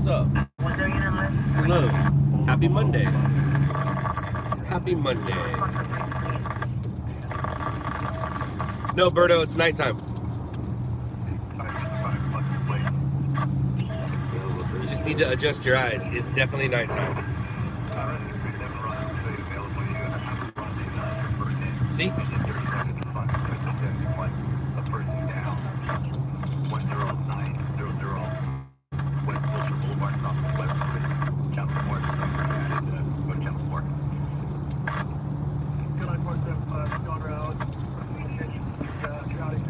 what's up? Hello. Happy Monday. Happy Monday. No, Berto, it's nighttime. You just need to adjust your eyes. It's definitely nighttime. See?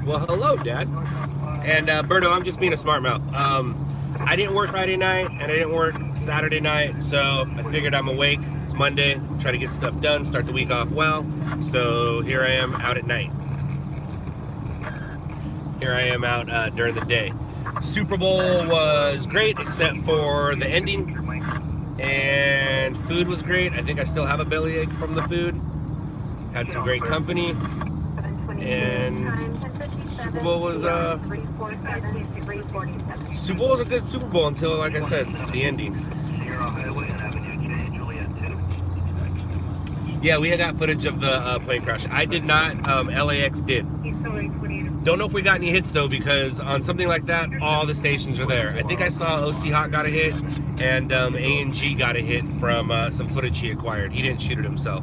Well, hello, Dad. And Berto, I'm just being a smart mouth. I didn't work Friday night and I didn't work Saturday night, so I figured I'm awake. It's Monday, try to get stuff done, start the week off well. So here I am out at night. Here I am out during the day. Super Bowl was great except for the ending, and food was great. I think I still have a bellyache from the food. Had some great company, and Super Bowl was a good Super Bowl until, like I said, the ending. Yeah, we had that footage of the plane crash. I did not. LAX did. Don't know if we got any hits though, because on something like that, all the stations are there. I think I saw OC Hot got a hit, and A&G got a hit from some footage he acquired. He didn't shoot it himself.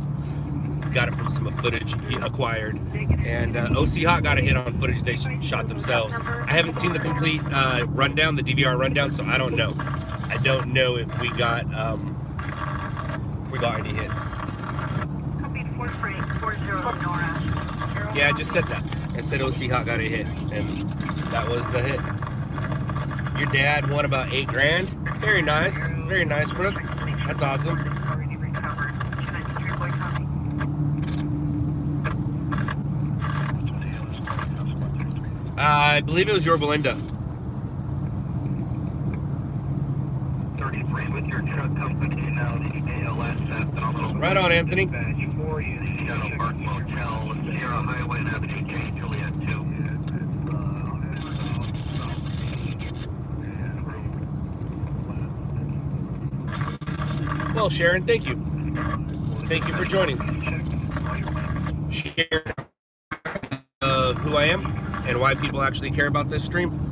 Got it from some footage he acquired, and OC Hot got a hit on footage they shot themselves. I haven't seen the complete rundown, the DVR rundown, so I don't know. I don't know if we got any hits. Yeah, I just said that. I said OC Hot got a hit, and that was the hit. Your dad won about $8 grand. Very nice, Brooke. That's awesome. I believe it was your Belinda. 33 with your truck company now, the ALS right on, Anthony. Shadow Park Motel, Sierra Highway and Avenue J, Juliet 2. Well, Sharon, thank you. Thank you for joining. Sharon of who I am and why people actually care about this stream.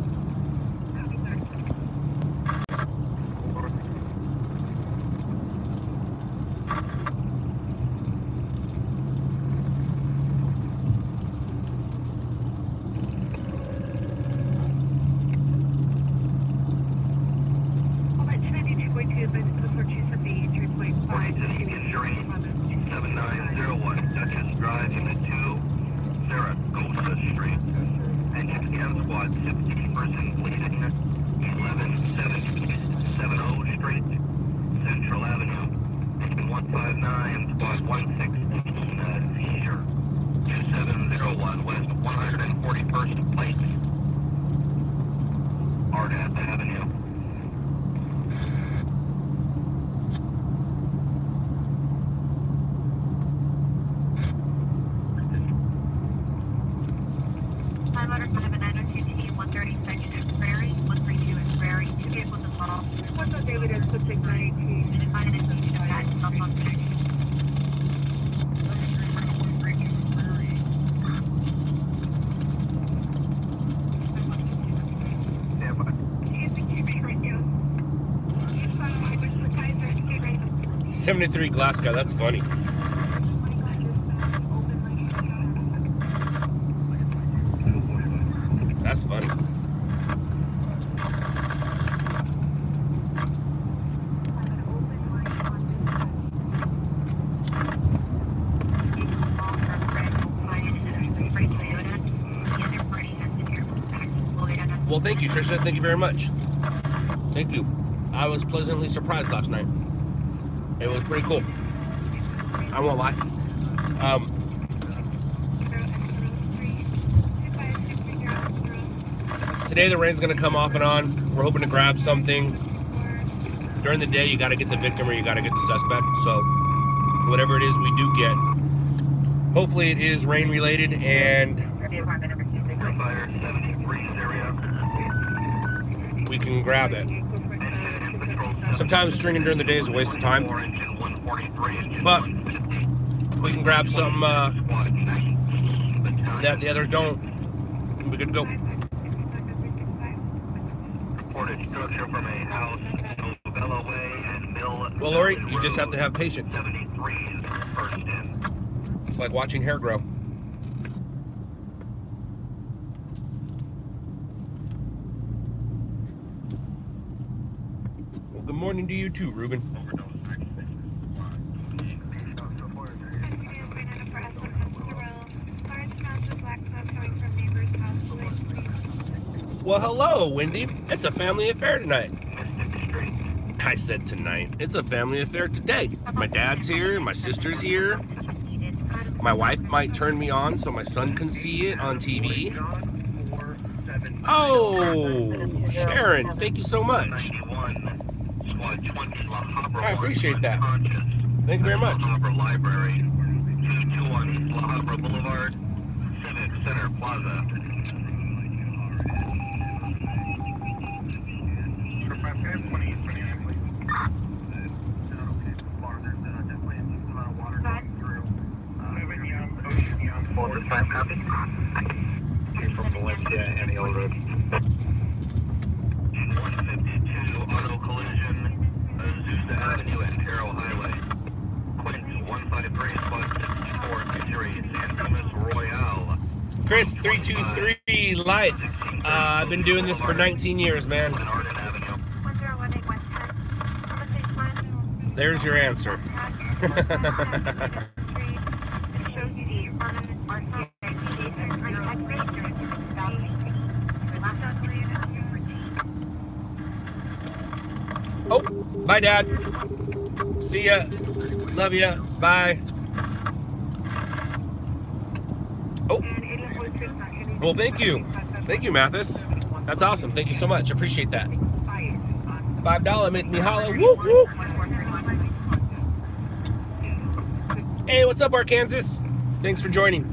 '73 Glasgow, that's funny. That's funny. Well, thank you, Trisha. Thank you very much. Thank you. I was pleasantly surprised last night. It was pretty cool. I won't lie. Today the rain's gonna come off and on. We're hoping to grab something. During the day, you gotta get the victim or you gotta get the suspect. So whatever it is we do get, hopefully it is rain related and we can grab it. Sometimes stringing during the day is a waste of time, but we can grab something that the others don't, and we're good to go. Well, Lori, you just have to have patience. It's like watching hair grow. Well, good morning to you too, Ruben. Well, hello, Wendy. It's a family affair tonight. I said tonight. It's a family affair today. My dad's here, my sister's here. My wife might turn me on so my son can see it on TV. Oh, Sharon, thank you so much. I appreciate that. Thank you very much. Library, 221 La Habra Boulevard, Civic Center Plaza. Copy. From Valencia, Antioch Road. 152 auto collision, Azusa Avenue and Terrell Highway. Quint 153 squad 64 San Dimas Royale. Chris 323 Life. I've been doing this for 19 years, man. There's your answer. Oh, bye, Dad. See ya. Love ya. Bye. Oh. Well, thank you. Thank you, Mathis. That's awesome. Thank you so much. Appreciate that. $5 make me holler. Woo, woo. Hey, what's up, Arkansas? Thanks for joining.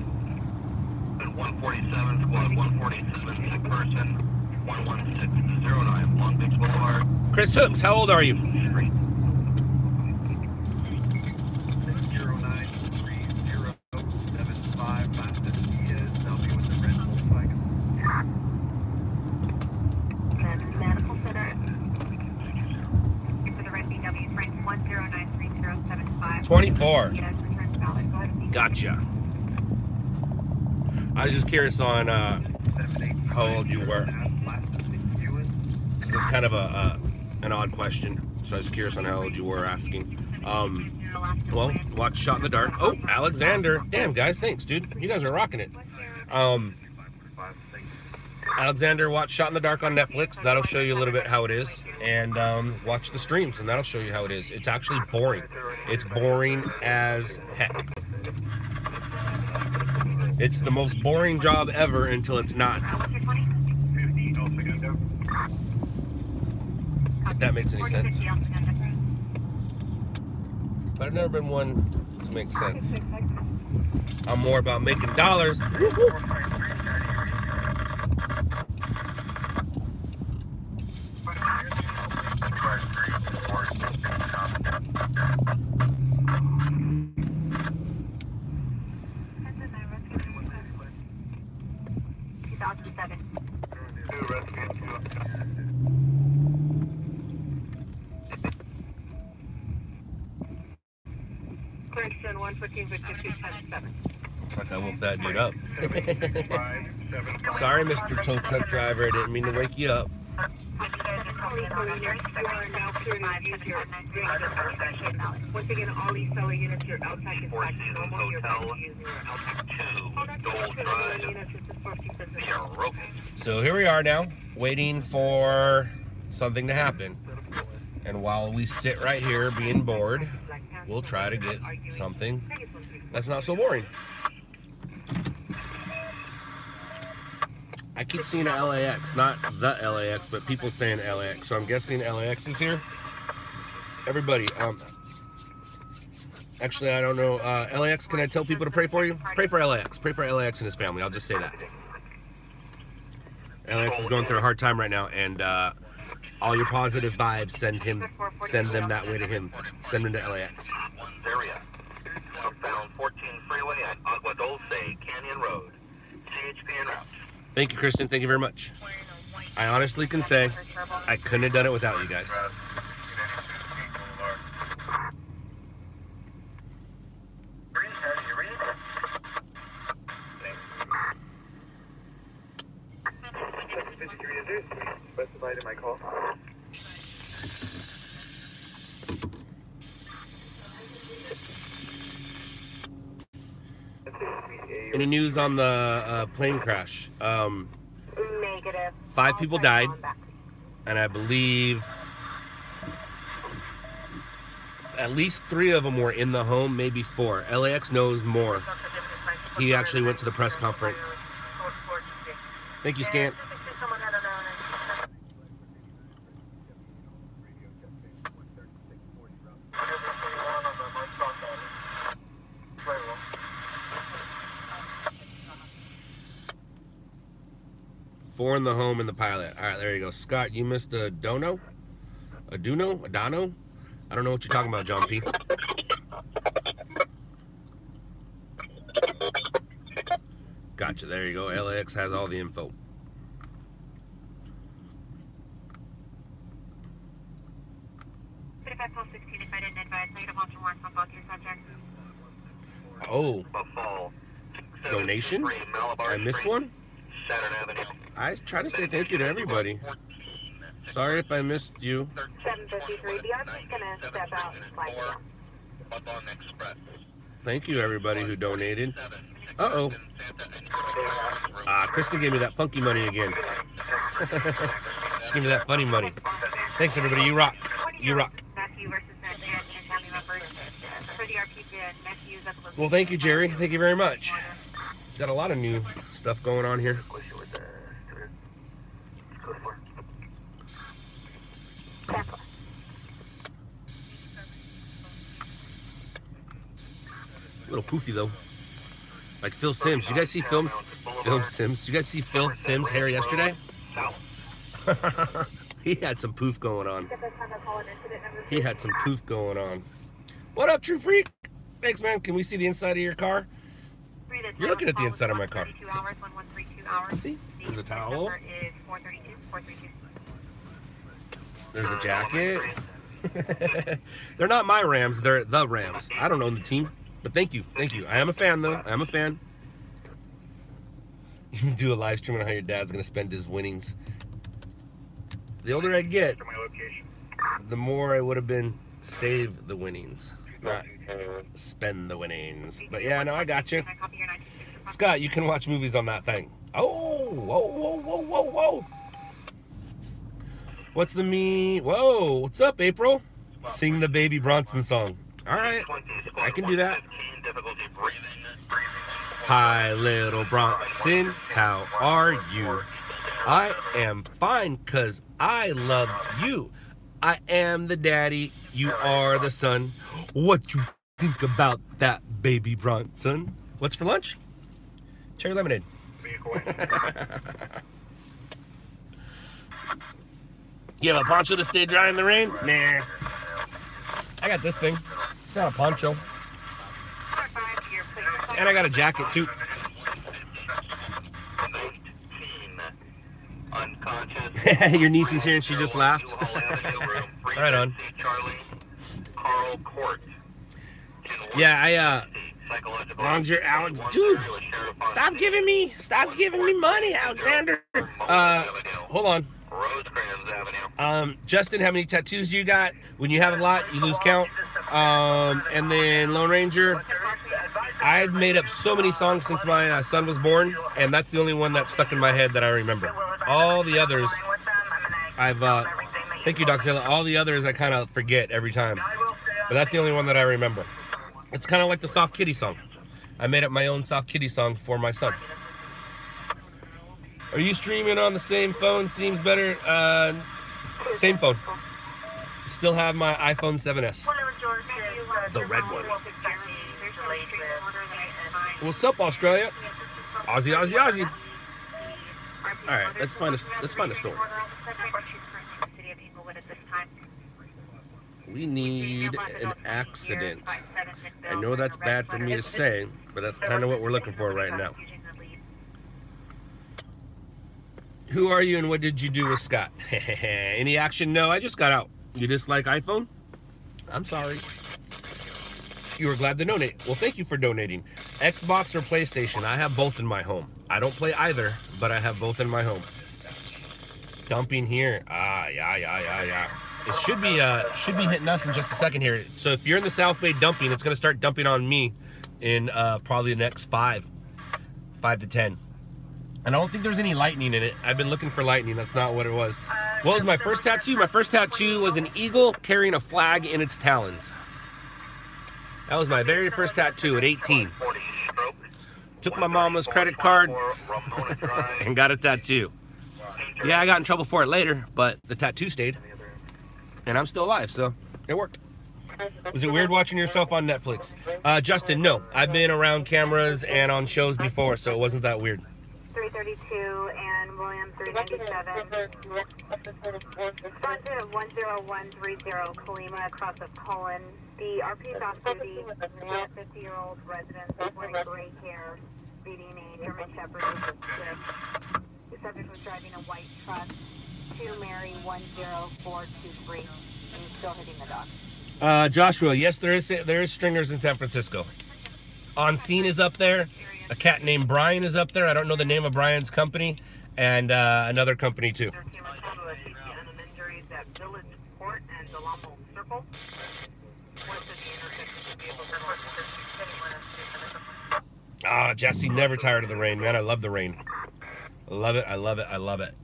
147, squad 147, sick person, 11609, Long Beach Boulevard. Chris Hooks, how old are you? 093075, Master Diaz, I'll be with the red Volkswagen. Medical Center. For the red VW, Frank 1093075. 24. Gotcha. I was just curious on how old you were, because it's kind of an odd question. So I was curious on how old you were asking. Well, watch Shot in the Dark. Oh, Alexander. Damn, guys, thanks, dude. You guys are rocking it. Alexander, watch Shot in the Dark on Netflix. That'll show you a little bit how it is. And watch the streams, and that'll show you how it is. It's actually boring. It's boring as heck. It's the most boring job ever until it's not. If that makes any sense. But I've never been one to make sense. I'm more about making dollars. Woo-hoo. Correction 114.52.7. Looks like I woke that dude up. Sorry, Mr. Tow Truck Driver. I didn't mean to wake you up. Once again, all these selling units, your outside inspection, normal, you're using your outside. So here we are now, waiting for something to happen. And while we sit right here being bored, we'll try to get something that's not so boring. I keep seeing an LAX, not the LAX, but people saying LAX. So I'm guessing LAX is here. Everybody, actually, I don't know. LAX, can I tell people to pray for you? Pray for LAX. Pray for LAX and his family. I'll just say that. LAX is going through a hard time right now, and All your positive vibes, send them that way to him. Send him to LAX. Area. Southbound 14 freeway at Agua Dulce Canyon Road. CHP en route. Thank you, Kristen. Thank you very much. I honestly can say I couldn't have done it without you guys. Specified in my call. Any news on the plane crash? Negative. 5 people died, and I believe at least 3 of them were in the home, maybe 4. LAX knows more. He actually went to the press conference. Thank you, Scant. Four in the home and the pilot. All right, there you go. Scott, you missed a dono? A duno? A dono? I don't know what you're talking about, John P. Gotcha, there you go. LAX has all the info. Oh. Donation? I missed one? I try to say thank you to everybody. Sorry if I missed you. 753. I'm just gonna step out and slide down. Thank you, everybody who donated. Uh-oh. Ah, Kristen gave me that funky money again. She gave me that funny money. Thanks, everybody. You rock. You rock. Well, thank you, Jerry. Thank you very much. Got a lot of new stuff going on here. A little poofy though, like Phil Sims. Did you guys see Phil Sims? Did you guys see Phil Sims' hair yesterday? He had some poof going on. He had some poof going on. What up, True Freak? Thanks, man. Can we see the inside of your car? You're looking at the inside of my car. See? There's a towel. There's a jacket. They're not my Rams. They're the Rams. I don't own the team. But thank you. Thank you. I am a fan, though. I am a fan. You can do a live stream on how your dad's going to spend his winnings. The older I get, the more I would have been save the winnings, not spend the winnings. But yeah, no, I got you. Scott, you can watch movies on that thing. Oh, whoa, whoa, whoa, whoa, whoa. What's the me? Whoa, what's up, April? Sing the Baby Bronson song. All right, I can do that. Hi, little Bronson, how are you? I am fine, 'cause I love you. I am the daddy, you are the son. What you think about that, Baby Bronson? What's for lunch? Cherry lemonade. You have a poncho to stay dry in the rain? Nah. I got this thing. It's not a poncho. And I got a jacket too. Your niece is here and she just laughed. Right on. Yeah, Roger Alex, dude, stop giving me money, Alexander. Hold on. Justin, how many tattoos do you got? When you have a lot, you lose count. And then Lone Ranger, I've made up so many songs since my son was born, and that's the only one that's stuck in my head that I remember. All the others, thank you, Doczilla. All the others I kind of forget every time, but that's the only one that I remember. It's kind of like the Soft Kitty song. I made up my own Soft Kitty song for my son. Are you streaming on the same phone? Seems better. Same phone. Still have my iPhone 7S. The red one. What's up, Australia? Aussie, Aussie, Aussie. All right, let's find a store. We need an accident. I know that's bad for me to say, but that's kind of what we're looking for right now. Who are you and what did you do with Scott? Any action? No, I just got out. You dislike iPhone? I'm sorry. You were glad to donate. Well, thank you for donating. Xbox or PlayStation? I have both in my home. I don't play either, but I have both in my home. Dumping here. Yeah. It should be hitting us in just a second here. So if you're in the South Bay dumping, it's going to start dumping on me in probably the next 5 to 10. And I don't think there's any lightning in it. I've been looking for lightning. That's not what it was. What was my first tattoo? My first tattoo was an eagle carrying a flag in its talons. That was my very first tattoo at 18. Took my mama's credit card and got a tattoo. Yeah, I got in trouble for it later, but the tattoo stayed. And I'm still alive, so it worked. Was it weird watching yourself on Netflix? Justin, no. I've been around cameras and on shows before, so it wasn't that weird. 332 and William 397. Sergeant of 10130 Kalima across of Cullen. The RP is off duty. The 50-year-old resident wearing gray hair, speeding a German Shepherd with a stick. The subject was driving a white truck to Mary 10423 and still hitting the dog. Joshua, yes, there is stringers in San Francisco. On Scene is up there. A cat named Brian is up there. I don't know the name of Brian's company, and another company too. Jesse, never tired of the rain, man. I love the rain. I love it. I love it. I love it.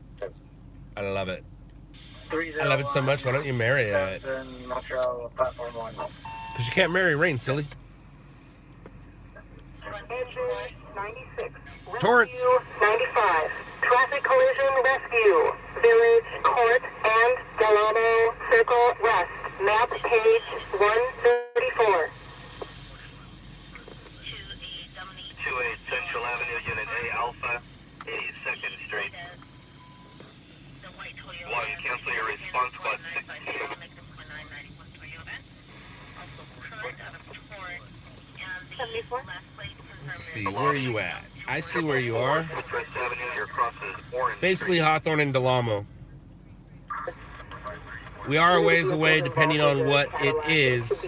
I love it. I love it so much. Why don't you marry it? Because you can't marry rain, silly. 96. Torrance. 95. Traffic collision rescue. Village Court and Delano Circle West. Map page 134. 28 Central Avenue, Unit A Alpha, 82nd Street. 1, cancel your response, squad 16. Let's see, where are you at? I see where you are. It's basically Hawthorne and Delamo. We are a ways away depending on what it is.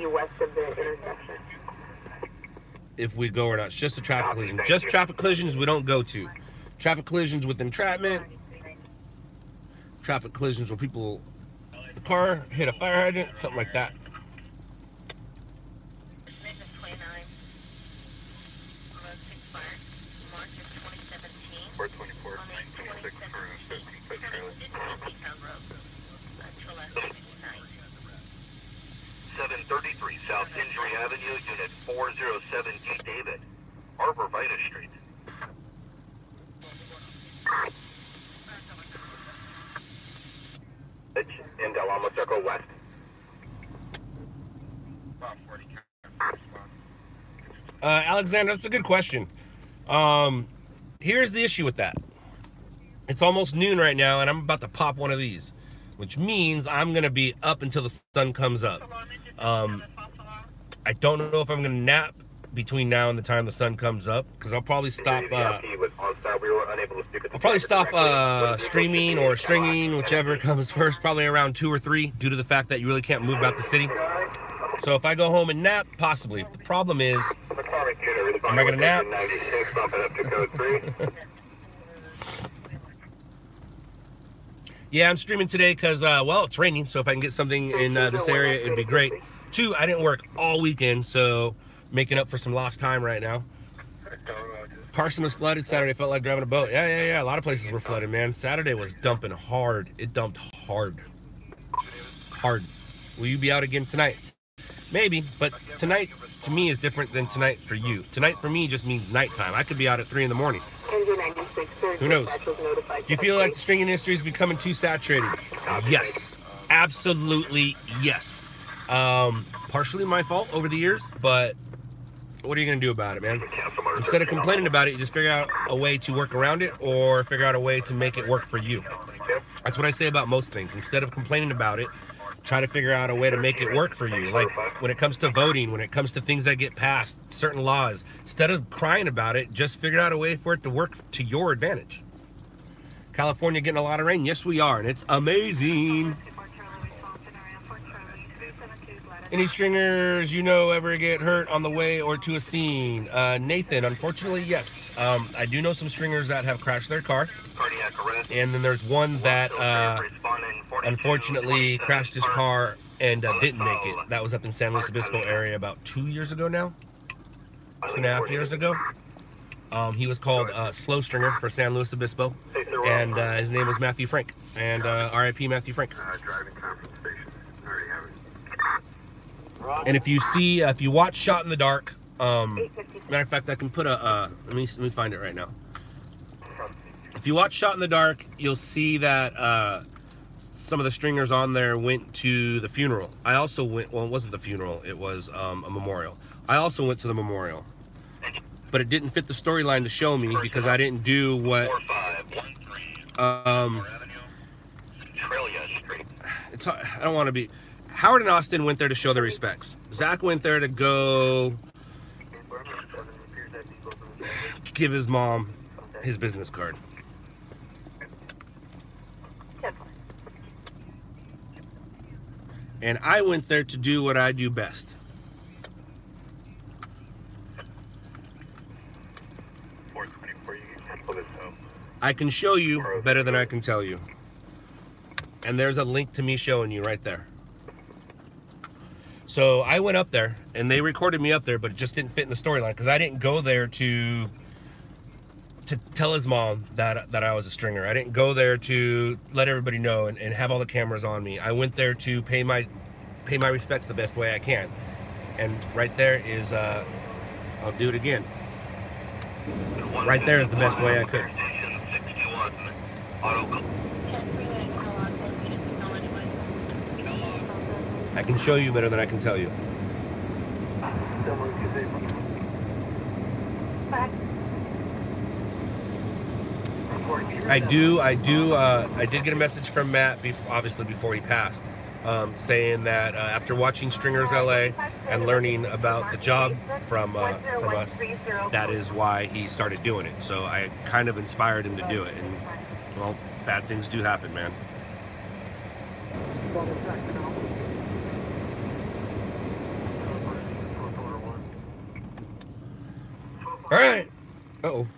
If we go or not. It's just a traffic collision. Just traffic collisions we don't go to. Traffic collisions with entrapment. Traffic collisions where people, the car hit a fire hydrant, something like that. South Injury Avenue, Unit 407 G. David, Arbor Vita Street. In Delamo Circle West. Alexander, that's a good question. Here's the issue with that. It's almost noon right now, and I'm about to pop one of these, which means I'm going to be up until the sun comes up. I don't know if I'm going to nap between now and the time the sun comes up, because I'll probably stop streaming or stringing, whichever comes first, probably around 2 or 3, due to the fact that you really can't move about the city. So if I go home and nap, possibly. The problem is, am I going to nap? Yeah, I'm streaming today because, well, it's raining, so if I can get something in this area, it'd be great. 2, I didn't work all weekend, so making up for some lost time right now. Carson was flooded. Saturday felt like driving a boat. Yeah. A lot of places were flooded, man. Saturday was dumping hard. It dumped hard. Will you be out again tonight? Maybe, but tonight to me is different than tonight for you. Tonight for me just means nighttime. I could be out at 3 in the morning. Who knows? Do you feel like the stringing industry is becoming too saturated? Yes, absolutely yes. Partially my fault over the years, but what are you gonna do about it, man? Instead of complaining about it, you just figure out a way to work around it or figure out a way to make it work for you. That's what I say about most things. Instead of complaining about it, Try to figure out a way to make it work for you. Like when it comes to voting, when it comes to things that get passed, certain laws, instead of crying about it, just figure out a way for it to work to your advantage. California getting a lot of rain. Yes, we are, and it's amazing. Any stringers you know ever get hurt on the way or to a scene? Nathan, unfortunately, yes. I do know some stringers that have crashed their car. And then there's one that unfortunately crashed his car and didn't make it. That was up in San Luis Obispo area about 2 years ago now. 2.5 years ago. He was called Slow Stringer for San Luis Obispo. And his name was Matthew Frank. And RIP Matthew Frank. And if you see, if you watch Shot in the Dark, matter of fact, I can put a, let me find it right now. If you watch Shot in the Dark, you'll see that some of the stringers on there went to the funeral. I also went, well, it wasn't the funeral, it was a memorial. I also went to the memorial. But it didn't fit the storyline to show me because I didn't do what, it's, I don't want to be, Howard and Austin went there to show their respects. Zach went there to go give his mom his business card. And I went there to do what I do best. I can show you better than I can tell you. And there's a link to me showing you right there. So I went up there and they recorded me up there, but it just didn't fit in the storyline because I didn't go there to tell his mom that I was a stringer. I didn't go there to let everybody know and have all the cameras on me. I went there to pay my respects the best way I can. And right there is, I'll do it again. Right there is the best way I could. I can show you better than I can tell you. I did get a message from Matt, obviously before he passed, saying that after watching Stringers LA and learning about the job from us, that is why he started doing it. So I kind of inspired him to do it, and well, bad things do happen, man. All right. Uh-oh.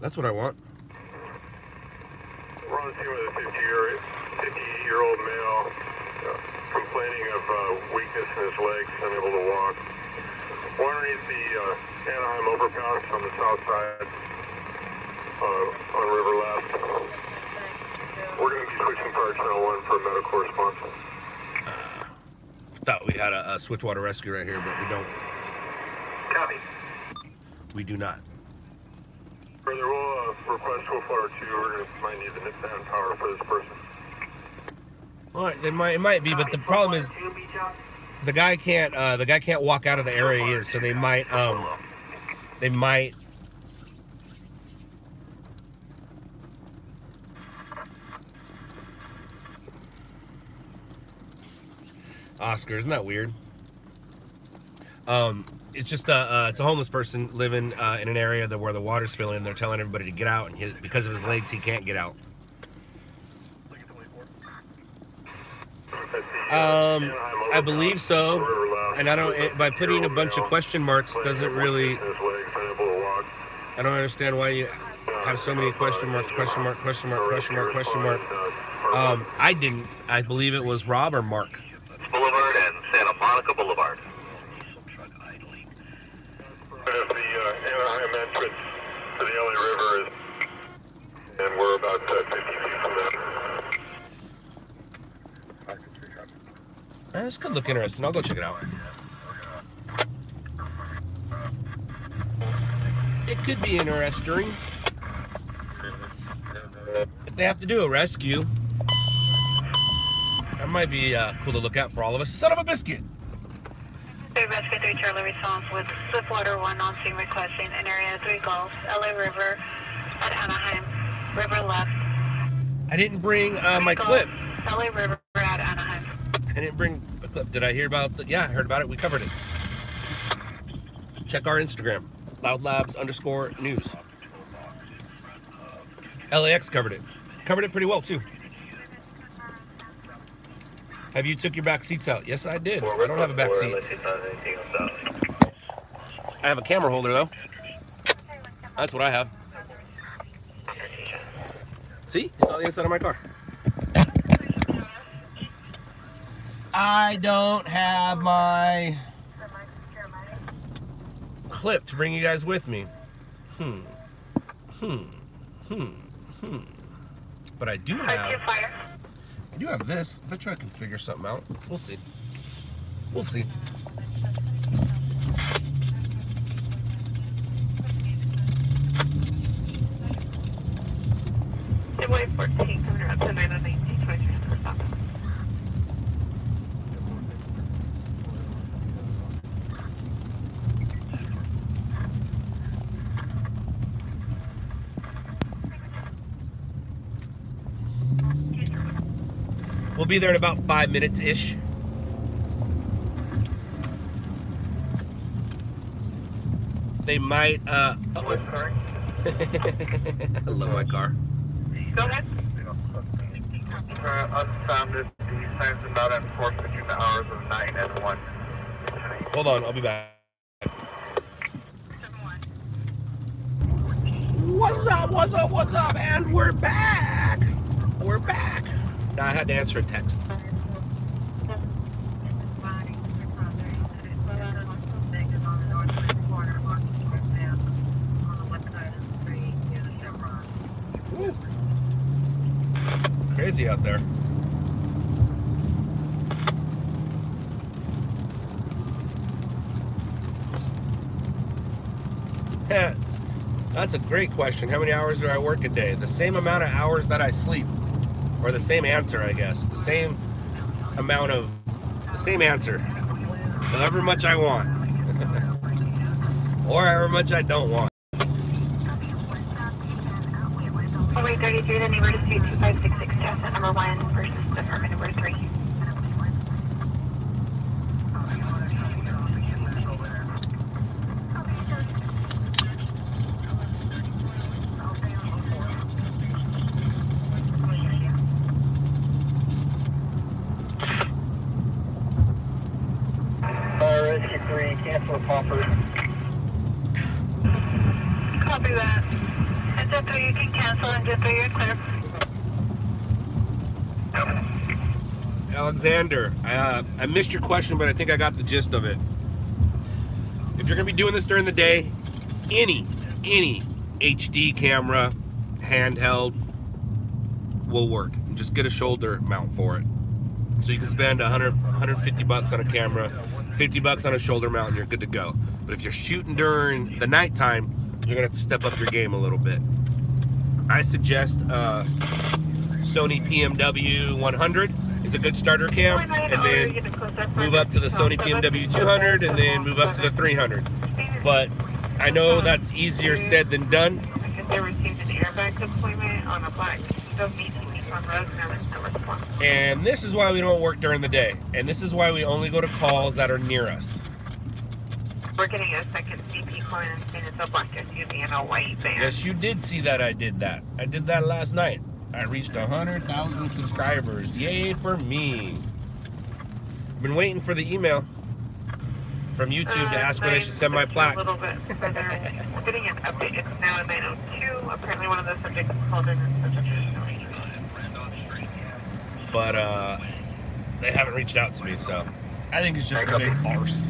That's what I want. We're on scene with a 50-year-old male complaining of weakness in his legs, unable to walk. We're underneath the Anaheim overpass on the south side on River Left. We're going to be switching parts channel 1 for medical response. Thought we had a Switchwater rescue right here, but we don't. Copy. We do not. Further, we'll request 242. We're might need the manpower for this person. Well, it might be, but the problem is the guy can't walk out of the area he is, so they might Oscar, isn't that weird? It's just it's a homeless person living in an area where the water's filling. They're telling everybody to get out, and because of his legs, he can't get out. I believe so, and I don't. By putting a bunch of question marks doesn't really. I don't understand why you have so many question marks. Question mark. Question mark. Question mark. Question mark. I didn't. I believe it was Rob or Mark. Boulevard and Santa Monica Boulevard. The Anaheim entrance to the LA River is, and we're about 50 feet from that. This could look interesting. I'll go check it out. It could be interesting. If they have to do a rescue, that might be cool to look at for all of us. Son of a biscuit! Rescue 3 Charlie response with Swiftwater 1 on scene requesting in area 3 Gulf, LA River at Anaheim, River Left. I didn't bring my clip. LA River at Anaheim. didn't bring a clip. Did I hear about it? Yeah, I heard about it. We covered it. Check our Instagram, LOUDLABS_news. LAX covered it. Covered it pretty well, too. Have you took your back seats out? Yes, I did. I don't have a back seat. I have a camera holder, though. That's what I have. See? You saw the inside of my car. I don't have my clip to bring you guys with me. But I do have this. I bet you I can figure something out. We'll see. We'll see. Midway 14, coming up to 918, 23 for stop. We'll be there in about 5 minutes-ish. They might, I love my car. Go ahead. Unfounded, the time's about at 4 between the hours of 9 and 1. Hold on, I'll be back. What's up, and we're back. We're back. Now I had to answer a text. Ooh. Crazy out there. That's a great question. How many hours do I work a day? The same amount of hours that I sleep. Or the same answer, I guess. The same amount of, the same answer. However much I want. Or however much I don't want. Highway 33, the neighbor dispute 2566, test at number 1 versus department number 3. Rescue 3, cancel Popper. Copy that. And Depot, you can cancel, and Depot, you're clear. Alexander, I missed your question, but I think I got the gist of it. If you're going to be doing this during the day, any HD camera, handheld, will work. Just get a shoulder mount for it. So you can spend 150 bucks on a camera, 50 bucks on a shoulder mount, and you're good to go. But if you're shooting during the nighttime, you're gonna have to step up your game a little bit. I suggest Sony PMW 100 is a good starter cam, and then move up to the Sony PMW 200, and then move up to the 300. But I know that's easier said than done. They received an airbag deployment on a black on road, no response. And this is why we don't work during the day. And this is why we only go to calls that are near us. We're getting a second CP calling and saying it's a black SUV and a white van. Yes, you did see that I did that. I did that last night. I reached 100,000 subscribers. Yay for me. I've been waiting for the email from YouTube to ask when I should send my plaque. A little bit further. We're getting an update. It's now at 9:02. Apparently one of the subjects called in and said but they haven't reached out to me, so I think it's just a big farce.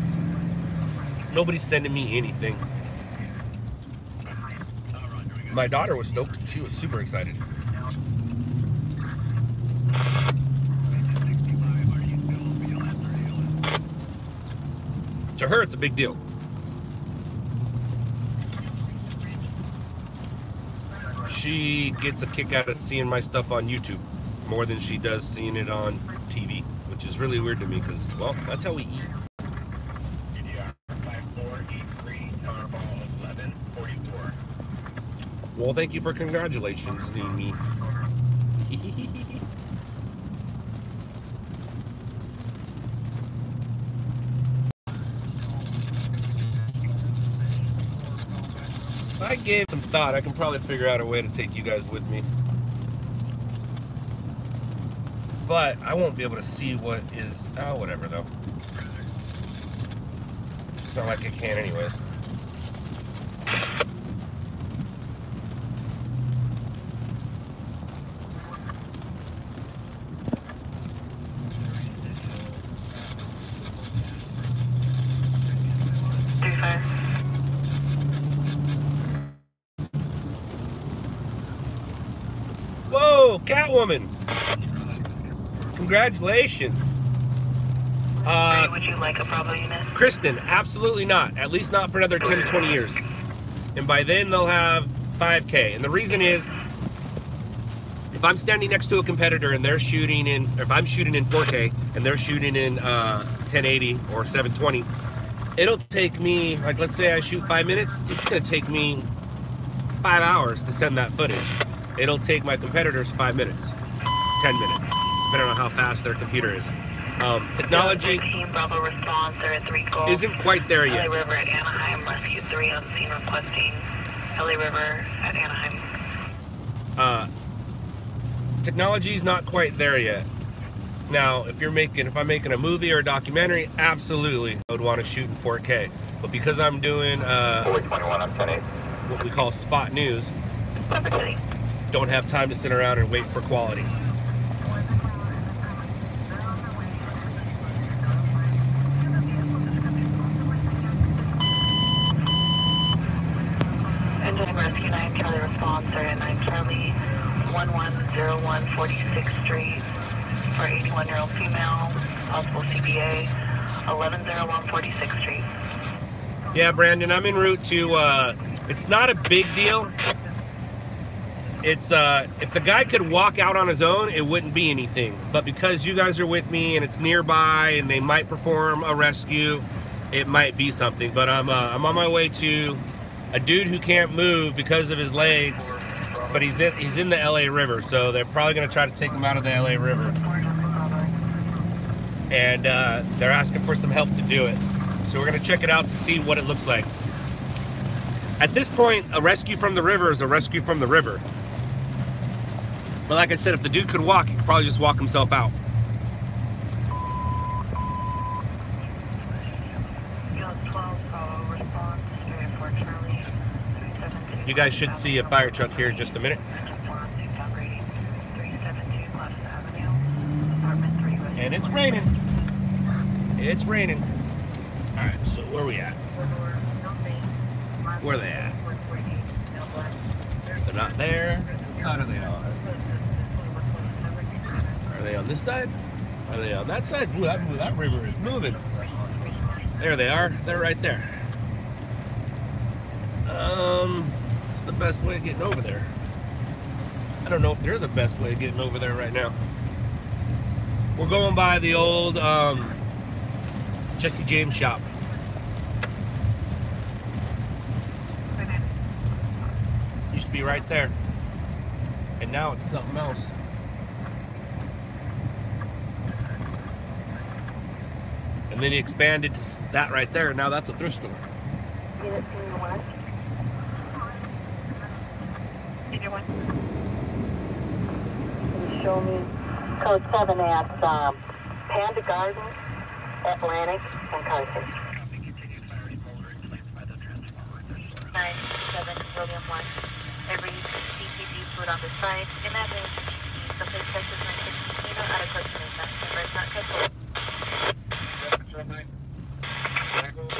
Nobody's sending me anything. My daughter was stoked. She was super excited. To her, it's a big deal. She gets a kick out of seeing my stuff on YouTube more than she does seeing it on TV, which is really weird to me because, well, that's how we eat. Well, thank you for congratulations, me. I gave some thought, I can probably figure out a way to take you guys with me. But I won't be able to see what is... Oh, whatever, though. It's not like I can anyways. Whoa, Catwoman! Congratulations. Would you like a problem unit? Kristen, absolutely not. At least not for another 10 to 20 years. And by then they'll have 5K. And the reason is, if I'm standing next to a competitor and they're shooting in, or if I'm shooting in 4K and they're shooting in 1080 or 720, it'll take me, like let's say I shoot 5 minutes, it's gonna take me 5 hours to send that footage. It'll take my competitors 5 minutes, 10 minutes, depending on how fast their computer is. Technology isn't quite there yet. LA River at Anaheim, Rescue 3 on scene requesting LA River at Anaheim. Technology's not quite there yet. Now, if I'm making a movie or a documentary, absolutely, I would want to shoot in 4K. But because I'm doing what we call spot news, don't have time to sit around and wait for quality. Engine Rescue 9 Charlie response, area 9 Charlie, 1101 46th Street for 81-year-old female, possible CBA, 1101 46th Street. Yeah, Brandon, I'm en route to, it's not a big deal. It's, if the guy could walk out on his own, it wouldn't be anything. But because you guys are with me and it's nearby and they might perform a rescue, it might be something. But I'm on my way to a dude who can't move because of his legs, but he's in the LA River, so they're probably going to try to take him out of the LA River. And they're asking for some help to do it. So we're going to check it out to see what it looks like. At this point, a rescue from the river is a rescue from the river. But like I said, if the dude could walk, he could probably just walk himself out. You guys should see a fire truck here in just a minute. And it's raining. It's raining. Alright, so where are we at? Where are they at? They're not there. What side are they on? Are they on this side? Are they on that side? Ooh, that river is moving. There they are. They're right there. What's the best way of getting over there? I don't know if there's a best way of getting over there right now. We're going by the old Jesse James shop. Used to be right there. And now it's something else. And then he expanded to that right there, and now that's a thrift store. Unit Senior 1. Senior 1. Can you show me code 7 at Panda Garden, Atlantic, and Carson. 9-7 William 1. Every CCG food on the site. Imagine the place Texas 916 out of Costa Mesa. Remember, it's not Costa.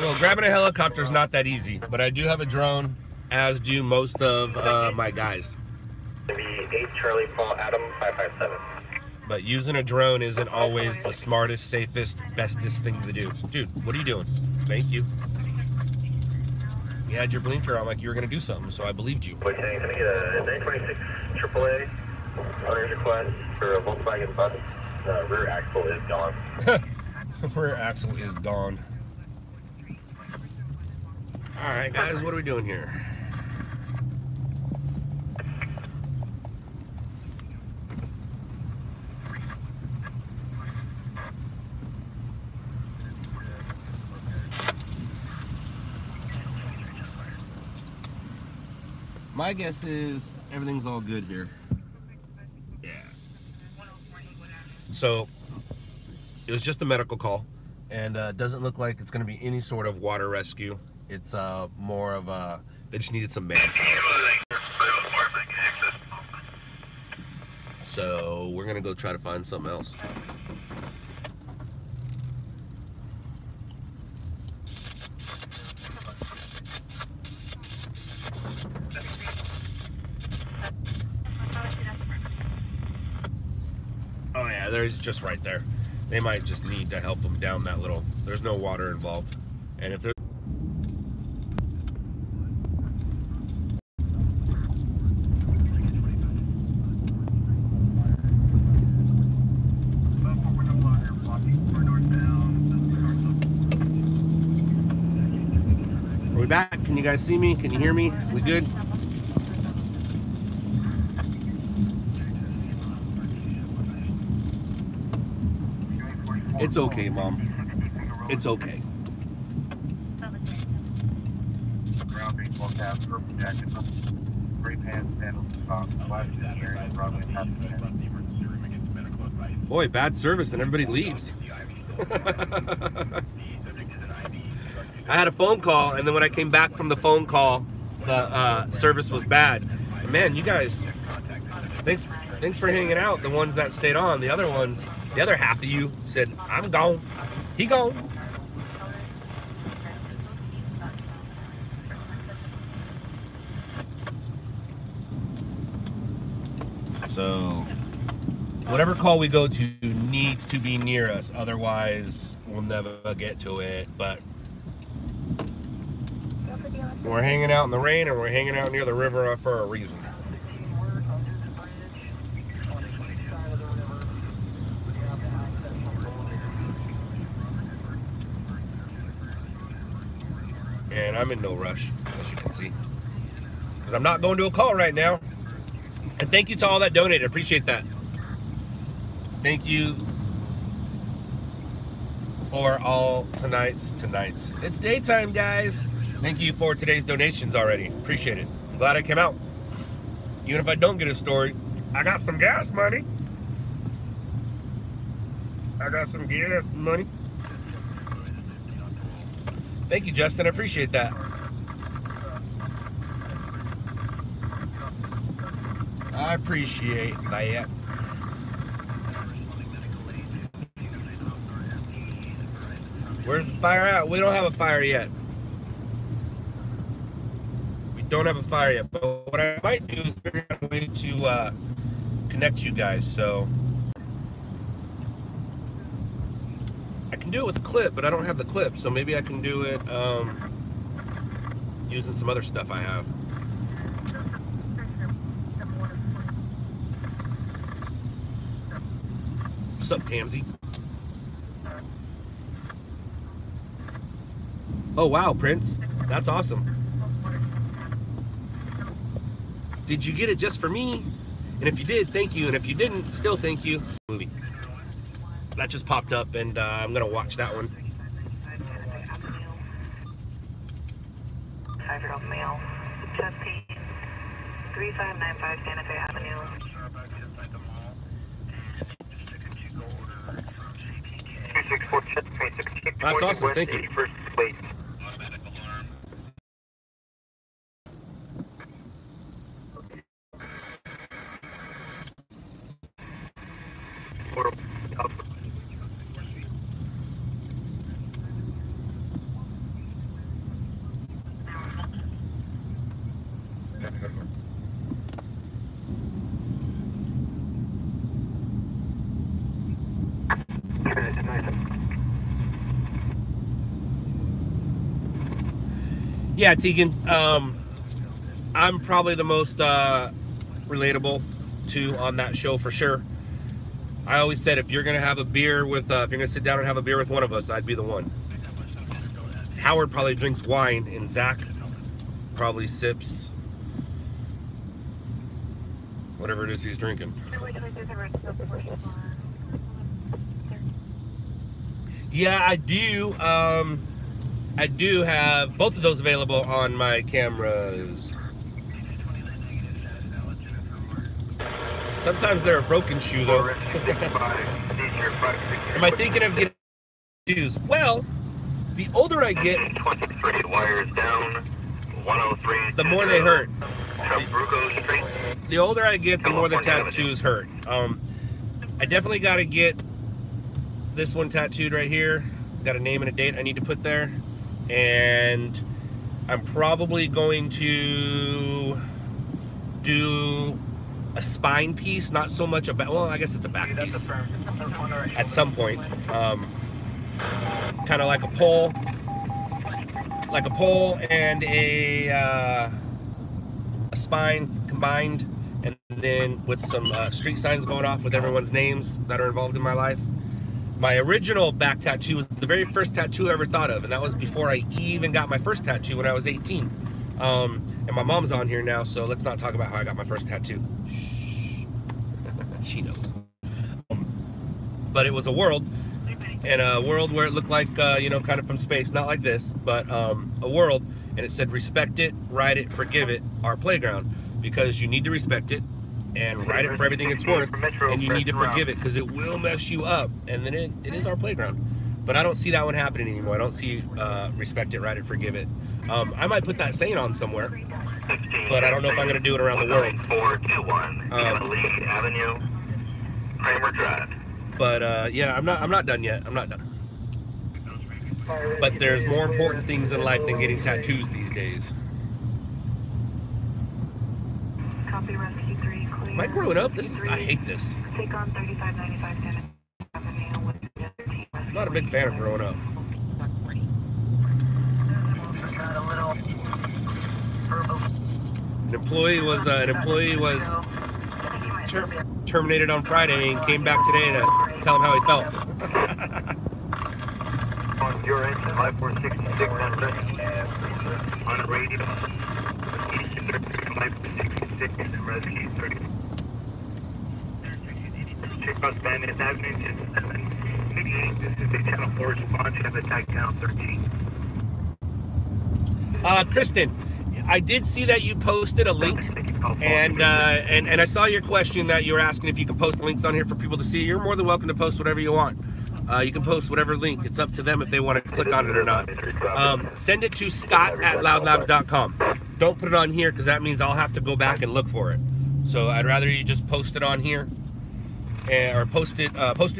Well, grabbing a helicopter is not that easy, but I do have a drone, as do most of my guys. 8 Charlie Paul Adam 557. But using a drone isn't always the smartest, safest, bestest thing to do. Dude, what are you doing? Thank you. You had your blinker on like you were going to do something, so I believed you. Wait, can I get a 926 AAA owner's request for a Volkswagen bus? The rear axle is gone. Rear axle is gone. Alright guys, what are we doing here? My guess is everything's all good here. Yeah. So it was just a medical call, and doesn't look like it's going to be any sort of water rescue. It's more of a, they just needed some manpower. So we're going to go try to find something else. Oh yeah, there's just right there. They might just need to help them down that little. There's no water involved. And if there's Are we back? Can you guys see me? Can you hear me? We good? It's okay, Mom. It's okay. Boy, bad service and everybody leaves. I had a phone call, and then when I came back from the phone call, the service was bad. And man, you guys, thanks for hanging out. The ones that stayed on, the other ones, the other half of you said, I'm gone. He gone. So, whatever call we go to needs to be near us. Otherwise, we'll never get to it. But we're hanging out in the rain, and we're hanging out near the river for a reason. And I'm in no rush, as you can see, because I'm not going to a call right now. And thank you to all that donated. Appreciate that. Thank you for all tonight's. It's daytime, guys. Thank you for today's donations already. Appreciate it. I'm glad I came out. Even if I don't get a story, I got some gas money. Thank you, Justin. I appreciate that. I appreciate that. Where's the fire at? We don't have a fire yet. We don't have a fire yet. But what I might do is figure out a way to connect you guys. So I can do it with a clip, but I don't have the clip. So maybe I can do it using some other stuff I have. What's up, Tamsy? Oh, wow, Prince. That's awesome. Did you get it just for me? And if you did, thank you. And if you didn't, still thank you. Movie. That just popped up, and I'm going to watch that one. 5-year-old male, chest pain, 3595 Santa Fe Avenue. That's awesome, thank you. Yeah, Tegan, I'm probably the most relatable to on that show for sure. I always said if you're gonna have a beer with, if you're gonna sit down and have a beer with one of us, I'd be the one. Howard probably drinks wine, and Zach probably sips whatever it is he's drinking. Yeah, I do. I do have both of those available on my cameras. Sometimes they're a broken shoe, though. Am I thinking of getting shoes? Well, the older I get, 23 wires down, 103. the more they hurt. Bruco Street. The older I get, the more the tattoos hurt. I definitely got to get this one tattooed right here. Got a name and a date I need to put there. And I'm probably going to do a spine piece, not so much a back, well, I guess it's a back piece at some point. Kind of like a pole and a spine combined, and then with some street signs going off with everyone's names that are involved in my life. My original back tattoo was the very first tattoo I ever thought of, and that was before I even got my first tattoo when I was 18. And my mom's on here now, so let's not talk about how I got my first tattoo. She knows. But it was a world, and a world where it looked like, you know, kind of from space, not like this, but a world, and it said, respect it, ride it, forgive it, our playground, because you need to respect it and ride it for everything it's worth, and you need to forgive it because it will mess you up, and then it is our playground. But I don't see that one happening anymore. I don't see respect it, ride it, forgive it. I might put that saying on somewhere, but I don't know if I'm going to do it around the world. 421 Lee Avenue, Kramer Drive. But yeah, I'm not done yet. I'm not done. But there's more important things in life than getting tattoos these days. Copy, Rescue 3, clear. Am I growing up? I hate this. Take on 3595 Senate Avenue with the other team. I'm not a big fan of growing up. An employee was terminated on Friday and came back today to tell him how he felt. On your engine, 5466 on rescue. On radio. 56 rescue 30. Check out Bandit Avenue 788. This is the Channel 4 response. You have attack channel 13. Kristen, I did see that you posted a link, and I saw your question that you were asking if you can post links on here for people to see. You're more than welcome to post whatever you want. You can post whatever link. It's up to them if they want to click on it or not. Send it to scott@loudlabs.com. Don't put it on here because that means I'll have to go back and look for it. So I'd rather you just post it on here, or post it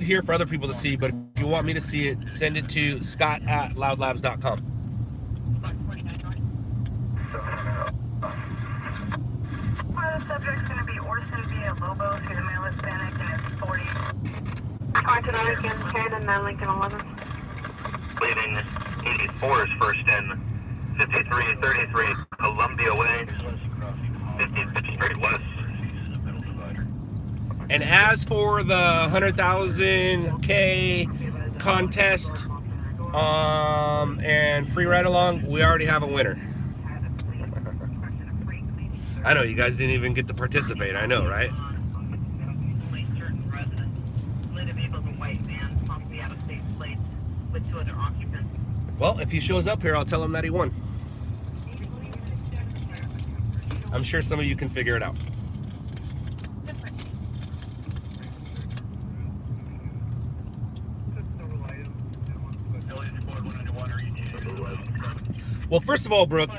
here for other people to see. But if you want me to see it, send it to scott@loudlabs.com. The subject's going to be Orson via Lobos, who's a male Hispanic, and it's 40. Onto Lincoln 10 and then Lincoln 11. Leaving 84's first in 5333 Columbia Way, 55th Street West. And as for the 100,000K contest and free ride along, we already have a winner. I know you guys didn't even get to participate. I know, right? Well, if he shows up here, I'll tell him that he won. I'm sure some of you can figure it out. Well, first of all, Brooke,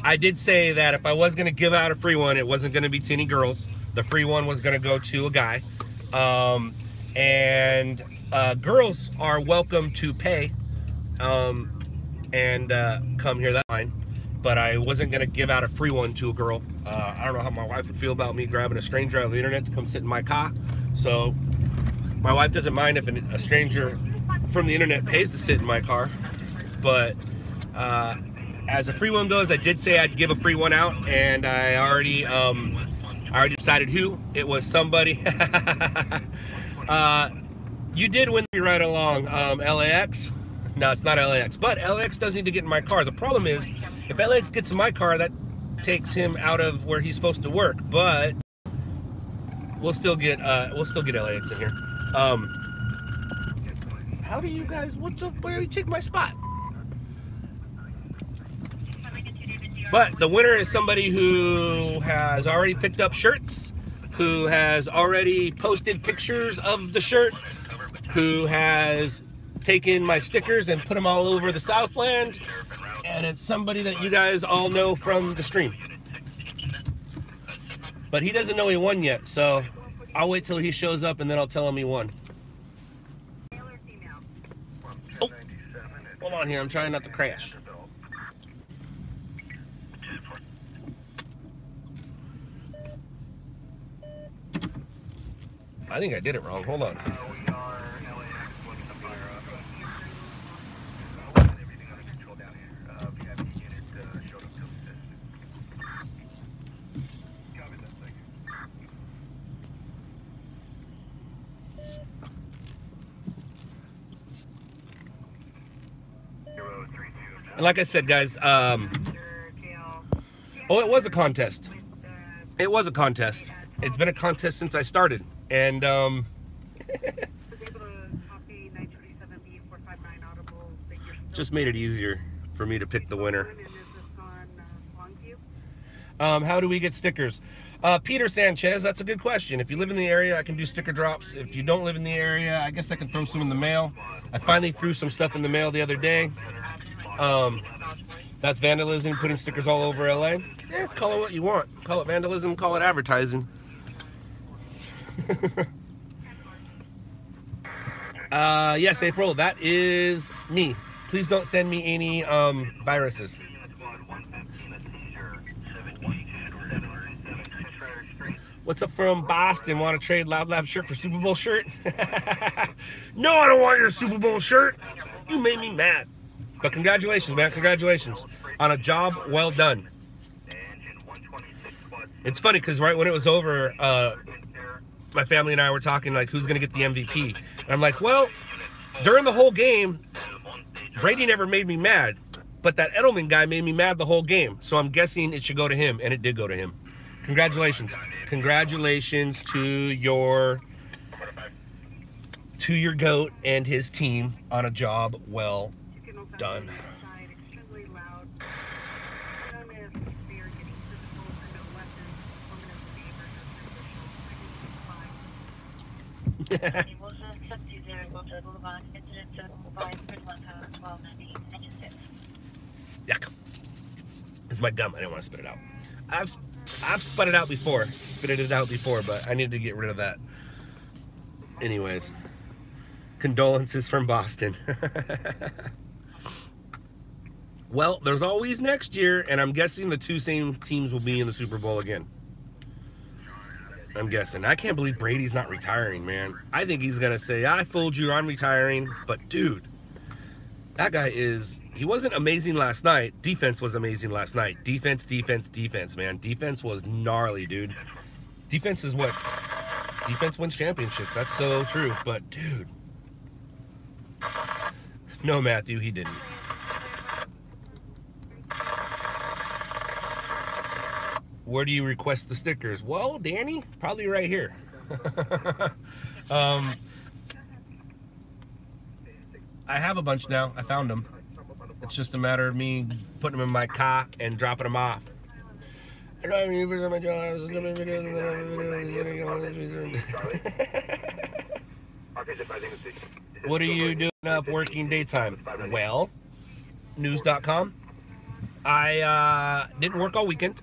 I did say that if I was going to give out a free one, it wasn't going to be to any girls. The free one was going to go to a guy. And girls are welcome to pay and come here, that's fine. But I wasn't going to give out a free one to a girl. I don't know how my wife would feel about me grabbing a stranger out of the internet to come sit in my car. So my wife doesn't mind if a stranger from the internet pays to sit in my car. But as a free one goes, I did say I'd give a free one out, and I already decided who. It was somebody. You did win the ride along, LAX. No, it's not LAX, but LAX does need to get in my car. The problem is, if LAX gets in my car, that takes him out of where he's supposed to work. But we'll still get LAX in here. How do you guys? What's up? Where you take my spot? But the winner is somebody who has already picked up shirts, who has already posted pictures of the shirt, who has taken my stickers and put them all over the Southland, and it's somebody that you guys all know from the stream. But he doesn't know he won yet, so I'll wait till he shows up and then I'll tell him he won. Oh, hold on here, I'm trying not to crash. I think I did it wrong. Hold on. We are LAX looking to fire up. Everything under control down here. VIP unit showed up to assist. Copy that, thank you. And like I said, guys, oh, it was a contest. It was a contest. It's been a contest since I started. And just made it easier for me to pick the winner. How do we get stickers? Peter Sanchez, that's a good question. If you live in the area, I can do sticker drops. If you don't live in the area, I guess I can throw some in the mail. I finally threw some stuff in the mail the other day. That's vandalism, putting stickers all over LA. Yeah, call it what you want. Call it vandalism, call it advertising. Yes, April, that is me. Please don't send me any viruses. What's up from Boston? Want to trade LOUDLABS shirt for Super Bowl shirt? No, I don't want your Super Bowl shirt. You made me mad. But congratulations, man. Congratulations on a job well done. It's funny because right when it was over, my family and I were talking like who's going to get the MVP. And I'm like, well, during the whole game, Brady never made me mad. But that Edelman guy made me mad the whole game. So I'm guessing it should go to him. And it did go to him. Congratulations. Congratulations to your GOAT and his team on a job well done. Yuck. It's my gum. I didn't want to spit it out. I've spit it out before. Spitted it out before, but I needed to get rid of that. Anyways. Condolences from Boston. Well, there's always next year, and I'm guessing the two same teams will be in the Super Bowl again. I'm guessing. I can't believe Brady's not retiring, man. I think he's going to say, I fooled you, I'm retiring. But, dude, that guy is... He wasn't amazing last night. Defense was amazing last night. Defense, man. Defense was gnarly, dude. Defense is what... Defense wins championships. That's so true. But, dude... No, Matthew, he didn't. Where do you request the stickers? Well, Danny, probably right here. I have a bunch now. I found them. It's just a matter of me putting them in my car and dropping them off. What are you doing up working daytime? Well, news.com. I didn't work all weekend.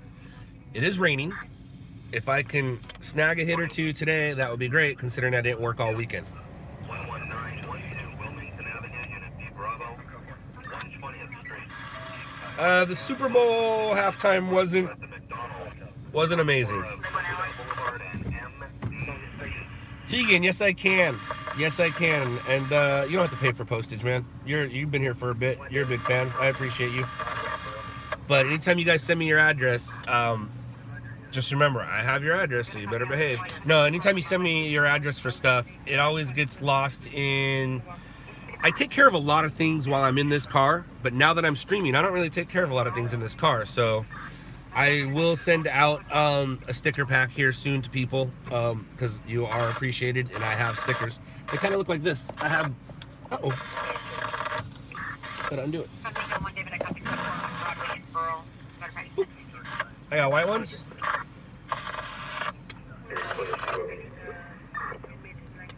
It is raining. If I can snag a hit or two today, that would be great, considering I didn't work all weekend. The Super Bowl halftime wasn't amazing. Tegan, yes I can. Yes I can. And you don't have to pay for postage, man. You've been here for a bit. You're a big fan. I appreciate you. But anytime you guys send me your address, just remember, I have your address, so you better behave. No, anytime you send me your address for stuff, it always gets lost in... I take care of a lot of things while I'm in this car, but now that I'm streaming, I don't really take care of a lot of things in this car. So I will send out a sticker pack here soon to people, because you are appreciated, and I have stickers. They kind of look like this. I have... Uh-oh. Gotta undo it. Boop. I got white ones.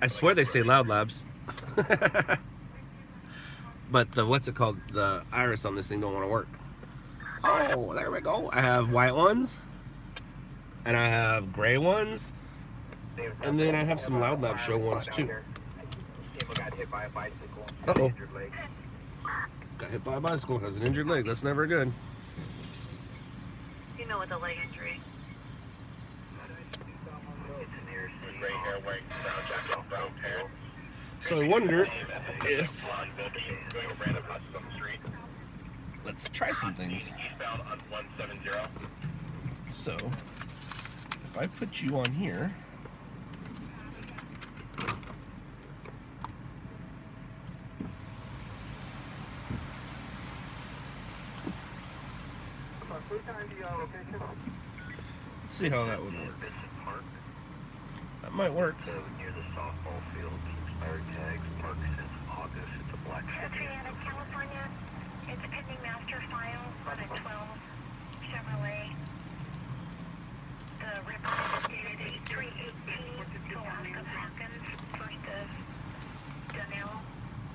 I swear they say LOUDLABS. But the, what's it called? The iris on this thing don't want to work. Oh, there we go. I have white ones. And I have gray ones. And then I have some LOUDLABS show ones too. Uh-oh. Got hit by a bicycle, has an injured leg. That's never good. You know what the leg injury? So I wonder if, let's try some things. So if I put you on here, let's see how that would work. That might work. Near the softball field, expired tags, parked since August. It's a black Triana, California. It's pending master file on a 12 Chevrolet. The report is dated 8/3/18 to Alaska Hawkins, first of Donnell,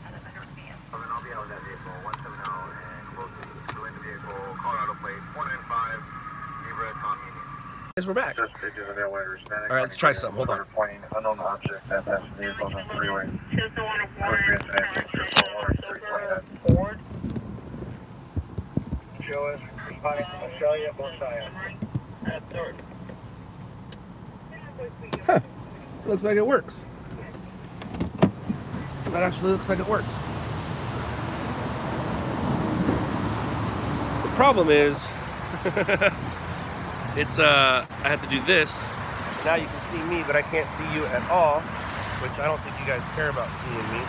out of Underham. I'll be out of that vehicle, 170 and close to the vehicle, Colorado plate, 495, Libra, Tom Union. Guys, we're back. All right, let's try something. Hold on. Unknown object that passes vehicles on the freeway. Ford. Show us, responding from Australia, both sides. Huh. Looks like it works. That actually looks like it works. The problem is, it's I have to do this. Now you can see me, but I can't see you at all, which I don't think you guys care about seeing me.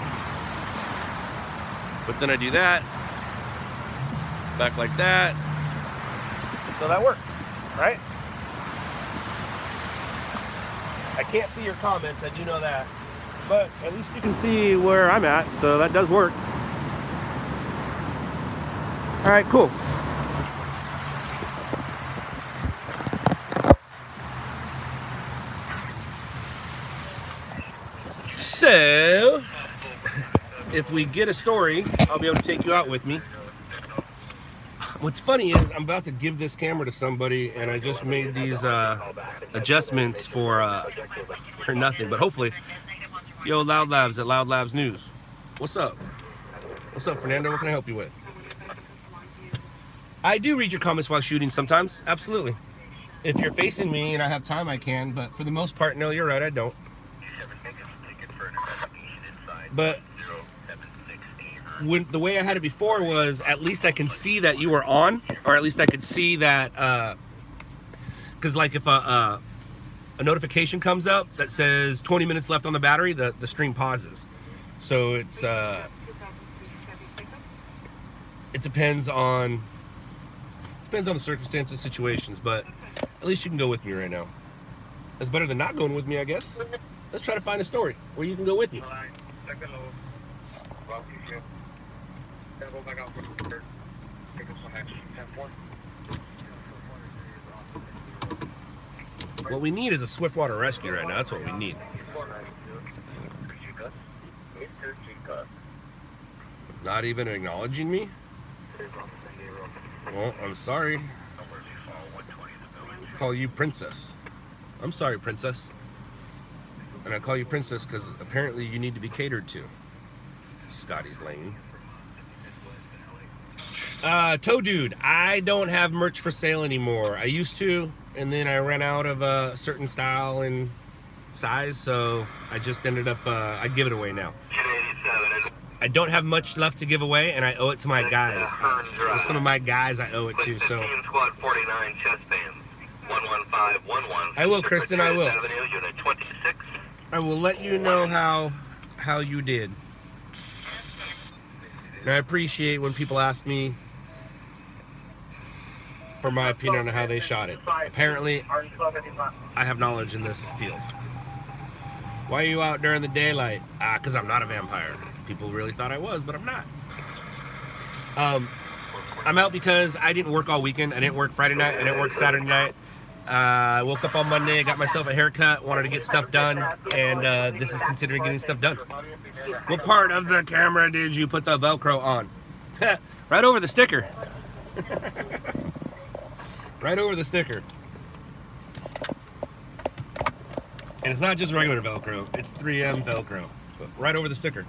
But then I do that, back like that. So that works, right? I can't see your comments, I do know that. But at least you can see where I'm at, so that does work. All right, cool. So, if we get a story, I'll be able to take you out with me. What's funny is I'm about to give this camera to somebody, and I just made these adjustments for nothing. But hopefully, yo, LOUDLABS at LOUDLABS News. What's up? What's up, Fernando? What can I help you with? I do read your comments while shooting sometimes. Absolutely. If you're facing me and I have time, I can. But for the most part, no, you're right, I don't. But when the way I had it before was at least I can see that you were on, or at least I could see that, because like if a notification comes up that says 20 minutes left on the battery, the stream pauses. So it's it depends on the circumstances, situations, but at least you can go with me right now. That's better than not going with me, I guess. Let's try to find a story where you can go with me. What we need is a swiftwater rescue right now. That's what we need. Not even acknowledging me? Well, I'm sorry. Call you Princess. I'm sorry, Princess. And I call you Princess because apparently you need to be catered to. Scotty's Lane. Toe Dude, I don't have merch for sale anymore. I used to, and then I ran out of a certain style and size, so I just ended up, I give it away now. I don't have much left to give away, and I owe it to my guys. There's some of my guys I owe it to, so. Squad 49, chest bands, 11511. I will, Kristen, I will. I will let you know how you did. And I appreciate when people ask me for my opinion on how they shot it. Apparently, I have knowledge in this field. Why are you out during the daylight? Because I'm not a vampire. People really thought I was, but I'm not. I'm out because I didn't work all weekend. I didn't work Friday night. I didn't work Saturday night. I woke up on Monday. I got myself a haircut. Wanted to get stuff done, and this is considered getting stuff done. What part of the camera did you put the Velcro on? Right over the sticker. Right over the sticker. And it's not just regular Velcro. It's 3M Velcro. But right over the sticker.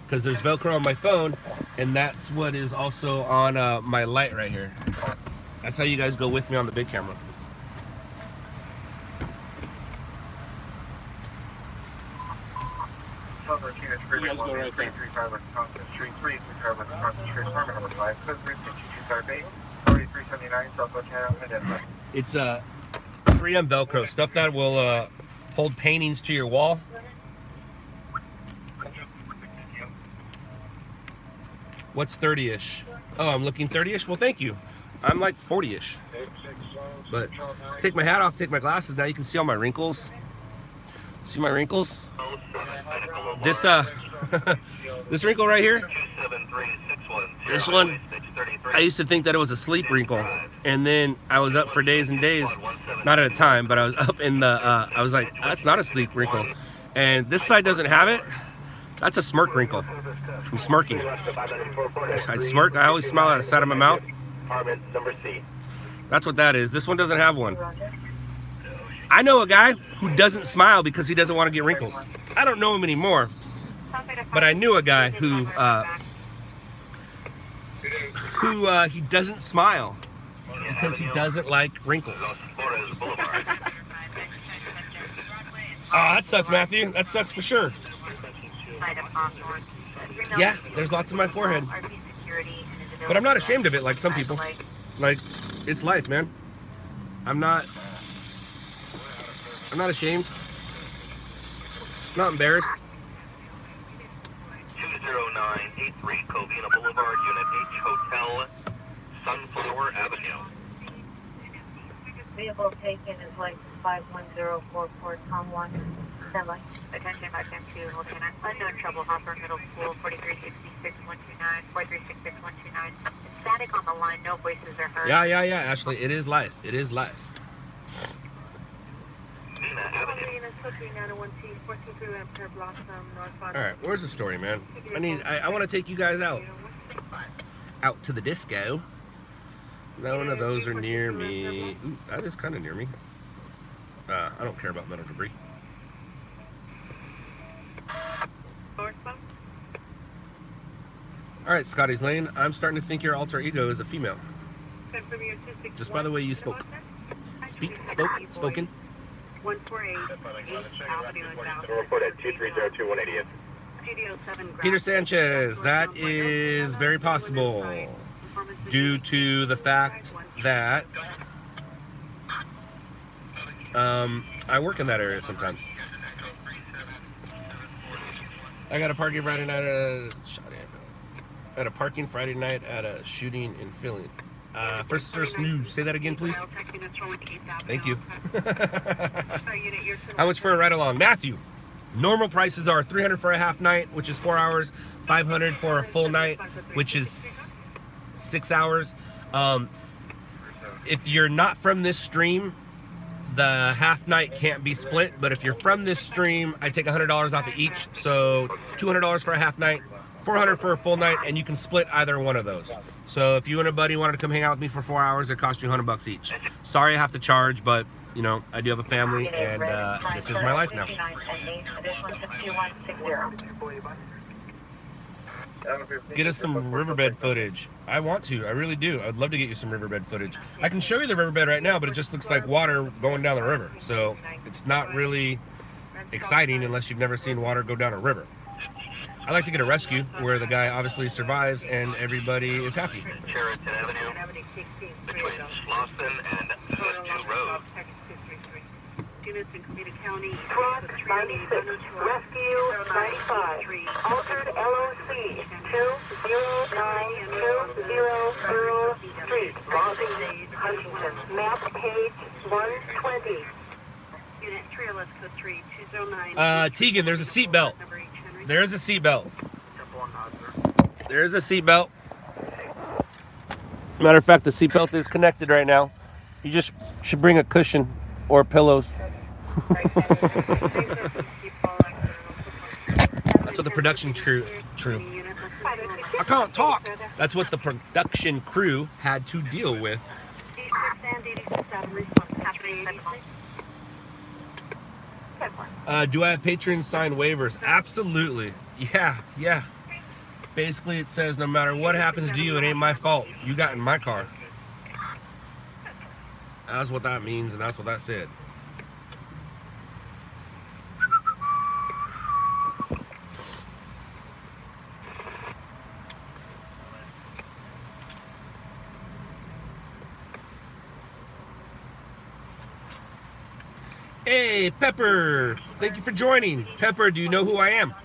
Because there's Velcro on my phone, and that's what is also on my light right here. That's how you guys go with me on the big camera. You guys go right there. It's 3M Velcro, stuff that will hold paintings to your wall. What's 30-ish? Oh, I'm looking 30-ish? Well, thank you. I'm like 40-ish. But take my hat off, take my glasses, now you can see all my wrinkles. See my wrinkles? This this wrinkle right here, this one, I used to think that it was a sleep wrinkle, and then I was up for days and days, not at a time, but I was up in the, I was like, that's not a sleep wrinkle. And this side doesn't have it. That's a smirk wrinkle from smirking. I smirk, I always smile out the side of my mouth. That's what that is. This one doesn't have one. I know a guy who doesn't smile because he doesn't want to get wrinkles. I don't know him anymore, but I knew a guy who he doesn't smile because he doesn't like wrinkles. Oh, that sucks, Matthew. That sucks for sure. Yeah, there's lots on my forehead. But I'm not ashamed of it like some people. Like, it's life, man. I'm not ashamed. I'm not embarrassed. 20983 Covina Boulevard, Unit H Hotel, Sunflower Avenue. Vehicle taken is like 51044 Tom 1. Standby. Attention, 510 hold 29. Unknown trouble hopper, middle school, 4366 129, 4366 129. Static on the line, no voices are heard. Yeah, Ashley, it is life. It is life. Alright, where's the story, man? I want to take you guys out to the disco. None of those are near me. Ooh, that is kind of near me. I don't care about metal debris. Alright, Scotty's Lane, I'm starting to think your alter ego is a female. Just by the way you spoke. Spoken. 148 Report at 2302 180th. Peter Sanchez, that is very possible due to the fact that I work in that area sometimes. I got a parking Friday night at a parking Friday night at a shooting in Philly. First news. Say that again, please. Thank you. How much for a ride along, Matthew? Normal prices are $300 for a half night, which is 4 hours. $500 for a full night, which is 6 hours. If you're not from this stream, the half night can't be split. But if you're from this stream, I take $100 off of each. So $200 for a half night, $400 for a full night, and you can split either one of those. So if you and a buddy wanted to come hang out with me for 4 hours, it costs you $100 each. Sorry I have to charge, but you know, I do have a family, and this is my life now. Get us some riverbed footage. I want to. I really do. I'd love to get you some riverbed footage. I can show you the riverbed right now, but it just looks like water going down the river. So it's not really exciting unless you've never seen water go down a river. I like to get a rescue where the guy obviously survives and everybody is happy. Cheriton Avenue, between Slauson and Two Road. Units in Covina County. Cross 96, Rescue 95, altered LOC 2092003, Raleigh, Huntington, map page 120. Unit 3, let's go 3209. Tegan, there's a seatbelt. There's a seatbelt. There's a seatbelt. Matter of fact, the seatbelt is connected right now. You just should bring a cushion or pillows. That's what the production crew. I can't talk. That's what the production crew had to deal with. Do I have patrons sign waivers? Absolutely. Yeah. Basically, it says no matter what happens to you, it ain't my fault. You got in my car. That's what that means, and that's what that said. Hey, Pepper! Thank you for joining. Pepper, do you know who I am?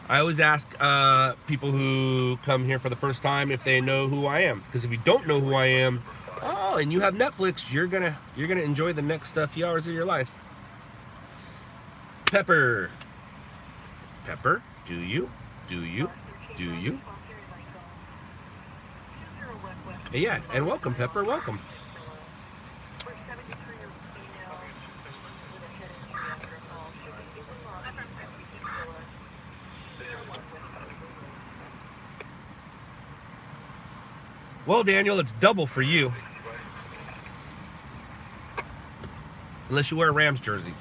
I always ask people who come here for the first time if they know who I am. Because if you don't know who I am, oh, and you have Netflix, you're gonna enjoy the next few hours of your life. Pepper. Pepper, do you? Yeah, and welcome, Pepper, welcome. Well, Daniel, it's double for you. Unless you wear a Rams jersey.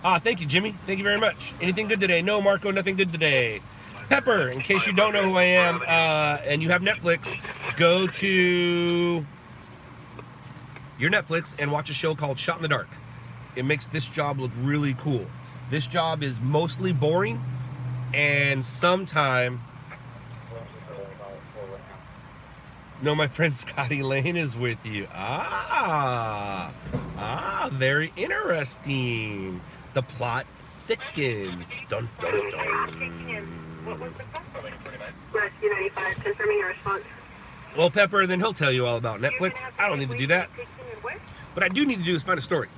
Ah, thank you, Jimmy. Thank you very much. Anything good today? No, Marco, nothing good today. Pepper, in case you don't know who I am, and you have Netflix, go to your Netflix and watch a show called Shot in the Dark. It makes this job look really cool. This job is mostly boring, and sometime... No, my friend Scotty Lane is with you. Very interesting. The plot thickens. Dun, dun, dun. Well, Pepper, then he'll tell you all about Netflix. I don't need to do that. What I do need to do is find a story.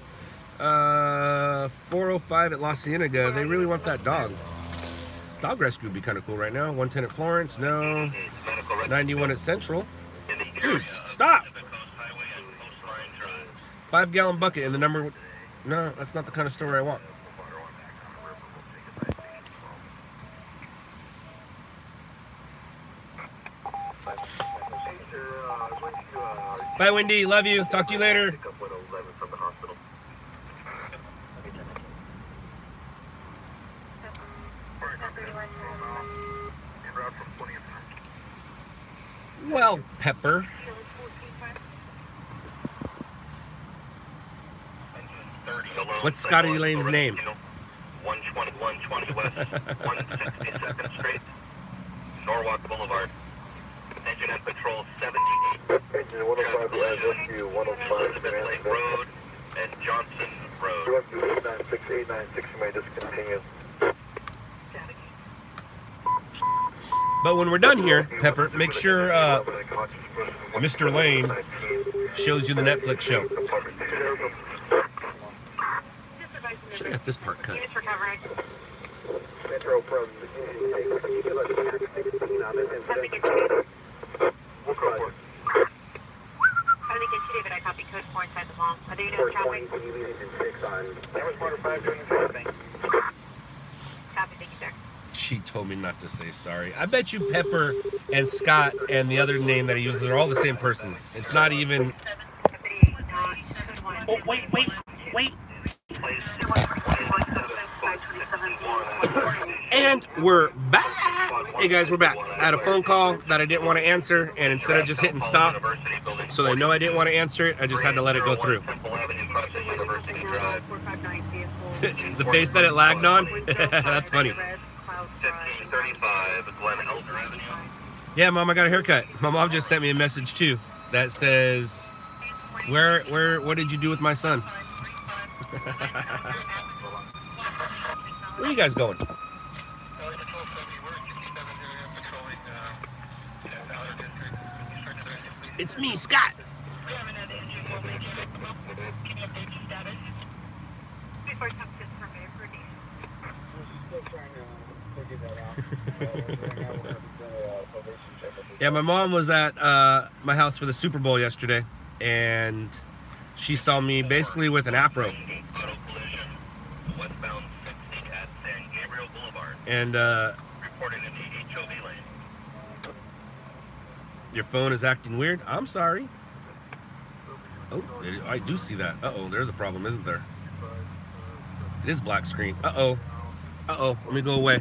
405 at La Cienega. They really want that dog. Dog rescue would be kind of cool right now. 110 at Florence. No. 91 at Central. Dude, stop! 5-gallon bucket and the number... No, that's not the kind of story I want. Bye, Wendy. Love you. Talk to you later. Well, Pepper. What's Scotty Lane's name? 120 West, 162nd Street, Norwalk Boulevard. Engine and Patrol 78. Engine 105 Rescue 105 Elizabeth Lake Road and Johnson Road. 896, you may discontinue. But when we're done here, Pepper, make sure Mr. Lane shows you the Netflix show. Should have got this part cut. She told me not to say sorry. I bet you Pepper and Scott and the other name that he uses are all the same person. It's not even... Oh, wait. And we're back. Hey guys, we're back. I had a phone call that I didn't want to answer, and instead of just hitting stop, so they know I didn't want to answer it, I just had to let it go through. The face that it lagged on? That's funny. 1535 Glen Elder Avenue. Yeah, Mom, I got a haircut. My mom just sent me a message too that says, what did you do with my son? Where are you guys going? It's me, Scott. Yeah, my mom was at my house for the Super Bowl yesterday, and she saw me basically with an afro. And your phone is acting weird? I'm sorry. Oh, I do see that. Uh-oh, there's a problem, isn't there? It is black screen. Uh-oh. Uh-oh, let me go away.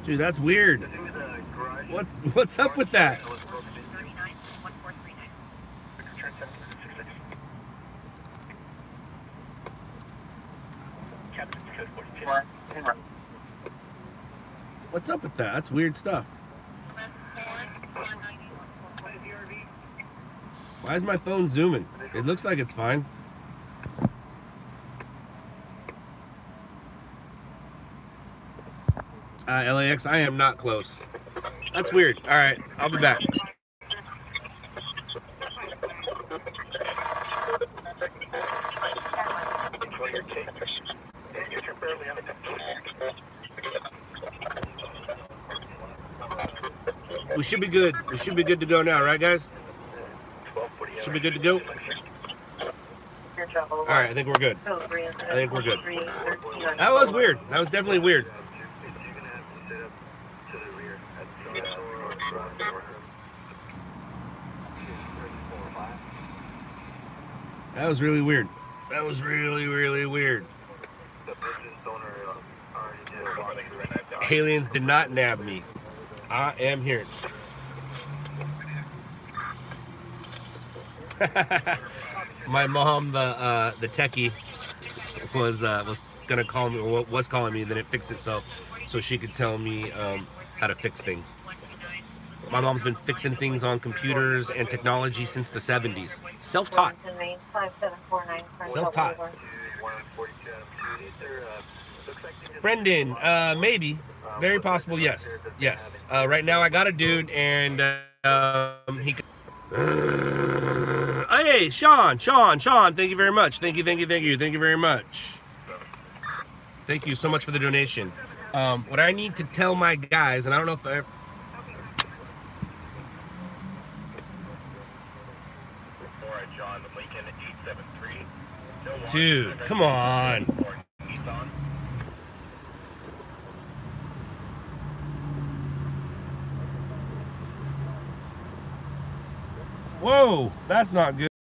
Dude, that's weird. What's up with that? What's up with that? That's weird stuff. Why is my phone zooming? It looks like it's fine. LAX, I am not close. That's weird. All right, I'll be back. We should be good. We should be good to go now, right, guys? Should be good to go. All right, I think we're good. I think we're good. That was weird. That was definitely weird. That was really weird. That was really, really weird. Aliens did not nab me. I am here. My mom, the techie, was gonna call me, or was calling me, and then it fixed itself, so she could tell me how to fix things. My mom's been fixing things on computers and technology since the 70s. Self-taught. Self-taught. Brendan, maybe. Very possible, yes. Yes. Right now I got a dude, and he... hey, Sean, thank you very much. Thank you very much. Thank you so much for the donation. What I need to tell my guys, and I don't know if I... Dude, come on. Whoa, that's not good.